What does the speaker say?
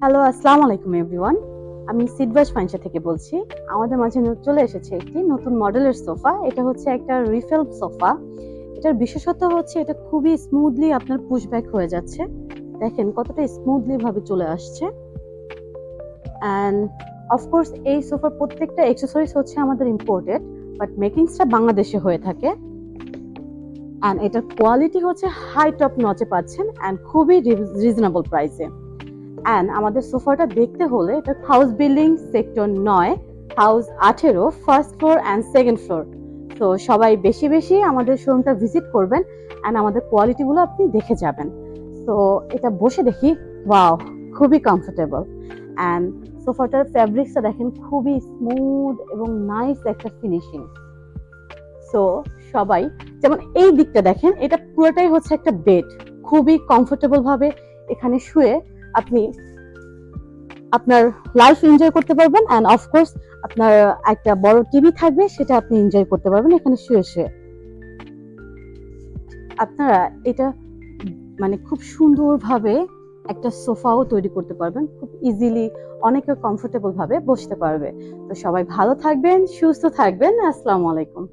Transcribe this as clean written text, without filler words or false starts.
Hello, আসসালামু আলাইকুম everyone. আমি সিডভাস ফার্নিচার থেকে বলছি। আমাদের মাঝে চলে এসেছে একটি নতুন মডেলের সোফা। এটা হচ্ছে একটা রিফিল সোফা। এটার বিশেষত্ব হচ্ছে এটা খুবই স্মুথলি আপনার পুশ ব্যাক হয়ে যাচ্ছে। দেখেন কতটা স্মুথলি ভাবে চলে আসছে। অ্যান্ড অফকোর্স এই সোফার প্রত্যেকটা অ্যাক্সেসরিজ হচ্ছে আমাদের ইম্পোর্টেড, বাট মেকিংসটা বাংলাদেশে হয়ে থাকে। অ্যান্ড এটার কোয়ালিটি হচ্ছে হাই টপ নচে পাচ্ছেন অ্যান্ড খুবই রিজনেবল প্রাইসে। অ্যান্ড আমাদের সোফাটা দেখতে হলে এটা house building sector 9, house 18, first floor and second floor. তো সবাই বেশি বেশি আমাদের শোরুমটা ভিজিট করবেন অ্যান্ড আমাদের কোয়ালিটিগুলো আপনি দেখে যাবেন। তো এটা বসে দেখি, ওয়াও, খুবই কমফোর্টেবল। অ্যান্ড সোফাটার ফ্যাব্রিক্সটা দেখেন খুবই স্মুথ এবং নাইস একটা ফিনিশিং। সো সবাই যেমন এই দিকটা দেখেন, এটা পুরোটাই হচ্ছে একটা বেড। খুবই কমফোর্টেবল ভাবে এখানে শুয়ে আপনি আপনার লাইফ এনজয় করতে পারবেন। অ্যান্ড অফকোর্স আপনার একটা বড় টিভি থাকবে, সেটা আপনি এনজয় করতে পারবেন এখানে শুয়ে শুয়ে। আপনারা এটা মানে খুব সুন্দরভাবে একটা সোফাও তৈরি করতে পারবেন, খুব ইজিলি অনেকে কমফোর্টেবল ভাবে বসতে পারবে। তো সবাই ভালো থাকবেন, সুস্থ থাকবেন। আসসালামু আলাইকুম।